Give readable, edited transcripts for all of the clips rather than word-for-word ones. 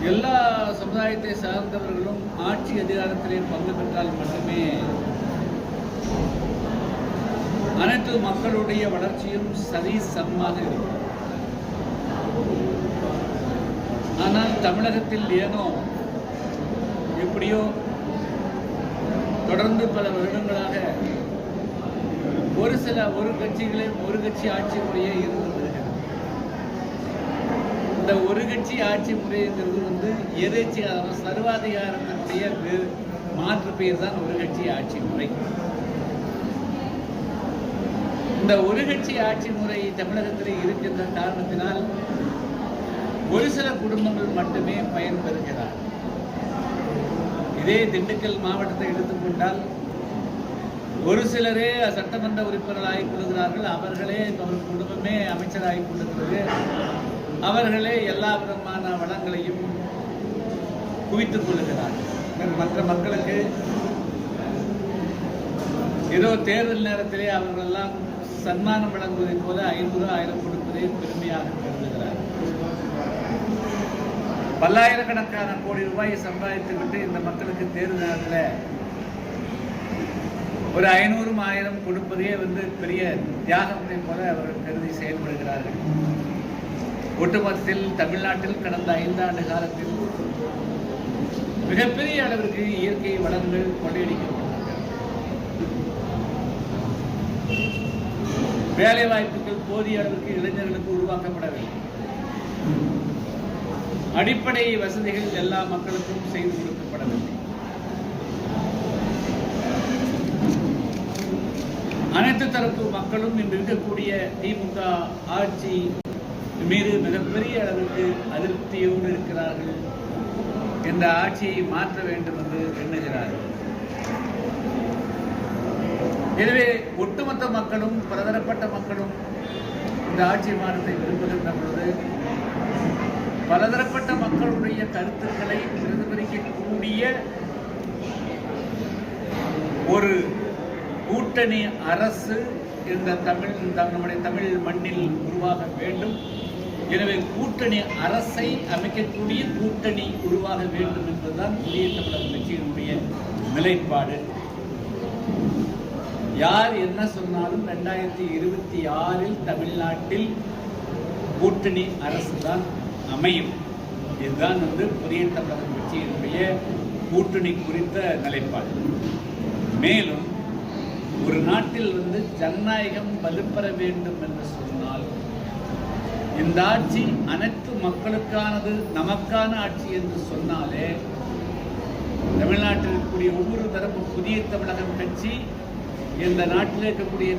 எல்லா சமுதாயத்தை சார்ந்தவர்களும் ஆட்சி அதிகாரத்திலே பங்கு பெற்றால் மட்டுமே அனைத்து மக்களுடைய வளர்ச்சியும் சரி சமமாக இருக்கும். ஆனால் தமிழகத்தில் ஏனோ எப்படியோ தொடர்ந்து பல வருடங்களாக ஒரு கட்சி ஆட்சி முறையே இருந்து வருகிறது. இந்த ஒரு கட்சி ஆட்சி முறைங்கிறது எதேச்சியாக சர்வாதிகாரத்தினுடைய மாற்று பெயர் தான் ஒரு கட்சி ஆட்சி முறை. இந்த ஒரு கட்சி ஆட்சி முறை தமிழகத்தில் இருக்கின்ற காரணத்தினால் ஒரு சில குடும்பங்கள் மட்டுமே பயன்பெறுகிறார். இதே திண்டுக்கல் மாவட்டத்தை எடுத்துக்கொண்டால் ஒரு சிலரே சட்டமன்ற உறுப்பினராகிக் கொள்கிறார்கள். அவர்களே அவர் குடும்பமே அமைச்சராகிக் கொள்கிறது. அவர்களே எல்லா விதமான வளங்களையும் குவித்துக் கொள்கிறார்கள். மற்ற மக்களுக்கு ஏதோ தேர்தல் நேரத்திலே அவர்களெல்லாம் சன்மானம் வழங்குவதைப் போல 500,000 கொடுப்பதை பெருமையாக கருதுகிறார். பல்லாயிரக்கணக்கான கோடி ரூபாயை சம்பாதித்துவிட்டு இந்த மக்களுக்கு தேர்தல் நேரத்தில் ஒரு 500,000 கொடுப்பதே பெரிய தியாகத்தை போல அவர்கள் கருதி செயல்படுகிறார்கள். ஒட்டுமொத்தத்தில் தமிழ்நாட்டில் கடந்த 5 ஆண்டு காலத்தில் மிகப்பெரிய அளவிற்கு இயற்கை வளங்கள் கொள்ளையடிக்கப்பட்டன. வேலை வாய்ப்புகள் போதிய அளவுக்கு இளைஞர்களுக்கு உருவாக்கப்படவில்லை. அடிப்படை வசதிகள் எல்லா மக்களுக்கும் செய்து கொடுக்கப்படவில்லை. அனைத்து தரப்பு மக்களும் இன்று இருக்கக்கூடிய திமுக ஆட்சி மீது மிகப்பெரிய அளவுக்கு அதிருப்தியோடு இருக்கிறார்கள். இந்த ஆட்சியை மாற்ற வேண்டும் என்று எண்ணுகிறார்கள். எனவே ஒட்டுமொத்த மக்களும் பலதரப்பட்ட மக்களும் இந்த ஆட்சி மாற்றத்தை விரும்புகின்ற பொழுது பலதரப்பட்ட மக்களுடைய கருத்துக்களை பிரதிபலிக்கக்கூடிய ஒரு கூட்டணி அரசு இந்த நம்முடைய தமிழ் மண்ணில் உருவாக வேண்டும். எனவே கூட்டணி அரசை அமைக்கக்கூடிய கூட்டணி உருவாக வேண்டும் என்பதுதான் புதிய தமிழக கட்சியினுடைய நிலைப்பாடு. யார் என்ன சொன்னாலும் 2026 தமிழ்நாட்டில் கூட்டணி அரசு தான் அமையும். இதுதான் புதிய தமிழக கட்சியினுடைய கூட்டணி குறித்த நிலைப்பாடு. மேலும் ஒரு நாட்டில் ஜனநாயகம் வலுப்பெற வேண்டும் என்று சொன்னால் இந்த ஆட்சி அனைத்து மக்களுக்கானது, நமக்கான ஆட்சி என்று சொன்னாலே தமிழ்நாட்டில் இருக்கக்கூடிய ஒவ்வொரு தரப்பு புதிய தமிழகம் கட்சி இந்த நாட்டில் இருக்கக்கூடிய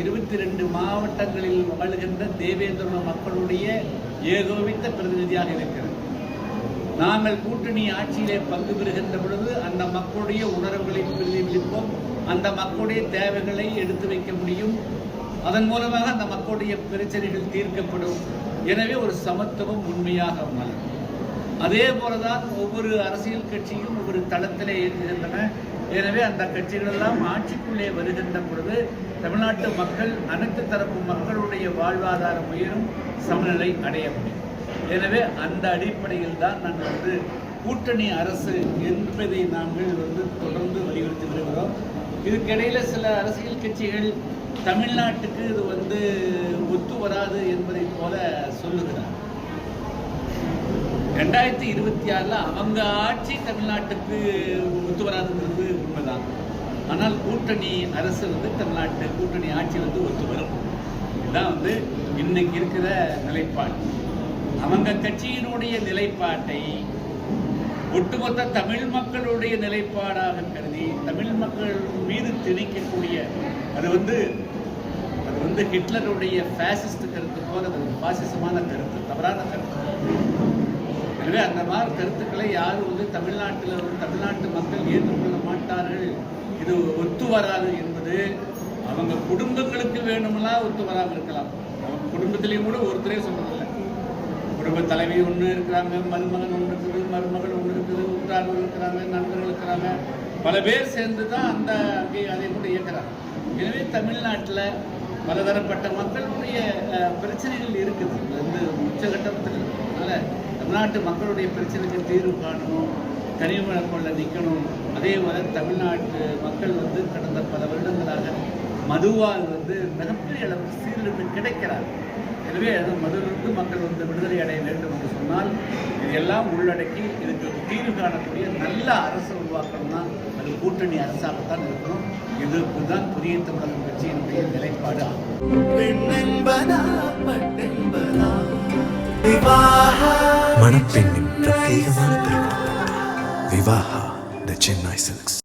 22 மாவட்டங்களில் வாழ்கின்ற தேவேந்திர மக்களுடைய ஏகோபித்த பிரதிநிதியாக இருக்கிறது. நாங்கள் கூட்டணி ஆட்சியிலே பங்கு பெறுகின்ற பொழுது அந்த மக்களுடைய உணர்வுகளை பிரதிபலிப்போம். அந்த மக்களுடைய தேவைகளை எடுத்து வைக்க முடியும். அதன் மூலமாக அந்த மக்களுடைய பிரச்சனைகள் தீர்க்கப்படும். எனவே ஒரு சமத்துவம் உண்மையாக மலரும். அதே போலதான் ஒவ்வொரு அரசியல் கட்சியும் ஒவ்வொரு தளத்திலே இயங்குகின்றன. எனவே அந்த கட்சிகளெல்லாம் ஆட்சிக்குள்ளே வருகின்ற பொழுது தமிழ்நாட்டு மக்கள் அனைத்து தரப்பு மக்களுடைய வாழ்வாதாரம் உயரும், சமநிலை அடைய முடியும். எனவே அந்த அடிப்படையில் தான் நாங்கள் கூட்டணி அரசு என்பதை நாங்கள் தொடர்ந்து வலியுறுத்தி வருகிறோம். இதுக்கிடையில் சில அரசியல் கட்சிகள் தமிழ்நாட்டுக்கு இது ஒத்து வராது என்பதை போல சொல்லுகிறார். 2026 அவங்க ஆட்சி தமிழ்நாட்டுக்கு ஒத்து வராதுங்கிறது உண்மைதான். ஆனால் கூட்டணி அரசு தமிழ்நாட்டு கூட்டணி ஆட்சி ஒத்து வரும். இதுதான் இன்னைக்கு இருக்கிற நிலைப்பாடு. அவங்க கட்சியினுடைய நிலைப்பாட்டை ஒட்டுமொத்த தமிழ் மக்களுடைய நிலைப்பாடாக கருதி தமிழ் மக்கள் மீது திணிக்கக்கூடிய அது ஹிட்லருடைய ஃபேசிஸ்ட் கருத்து போல அது ஒரு பாசிசமான கருத்து, தவறான கருத்து. எனவே அந்த மாதிரி கருத்துக்களை யாரும் தமிழ்நாட்டு மக்கள் ஏற்றுக்கொள்ள மாட்டார்கள். இது ஒத்து வராது என்பது அவங்க குடும்பங்களுக்கு வேணுமெல்லாம் ஒத்து வராமல் இருக்கலாம். அவங்க குடும்பத்திலையும் கூட ஒருத்தரே சொல்றதில்லை. குடும்ப தலைவி ஒன்று இருக்கிறாங்க, மருமகன் ஒன்று இருக்குது, மருமகள் ஒன்று இருக்குது, உற்றார்கள் இருக்கிறாங்க, நண்பர்கள் இருக்கிறாங்க. பல பேர் சேர்ந்து தான் அங்கே அதை கூட இயக்குறாங்க. எனவே தமிழ்நாட்டில் பலதரப்பட்ட மக்களுடைய பிரச்சனைகள் இருக்குது. உச்சகட்டத்தில் அதனால் தமிழ்நாட்டு மக்களுடைய பிரச்சனைக்கு தீர்வு காணணும், கனிம கொள்ள நிற்கணும். அதே மாதிரி தமிழ்நாட்டு மக்கள் வந்து கடந்த பல வருடங்களாக மதுவால் வந்து மிகப்பெரிய அளவுக்கு சீரழிவு கிடைக்கிறார். எனவே அது மதுவிலிருந்து மக்கள் வந்து விடுதலை அடைய வேண்டும் என்று சொன்னால் இதையெல்லாம் உள்ளடக்கி இதுக்கு தீர்வு காணக்கூடிய நல்ல அரசு உருவாக்கணும்னா அது கூட்டணி அரசாகத்தான் இருக்கணும். இதுதான் புதிய தமிழகம் கட்சியினுடைய நிலைப்பாடு ஆகும். மணப்பெண்ணின் பிரத்யேகமான திருமணம் விவாஹா தி சென்னை சில்க்ஸ்.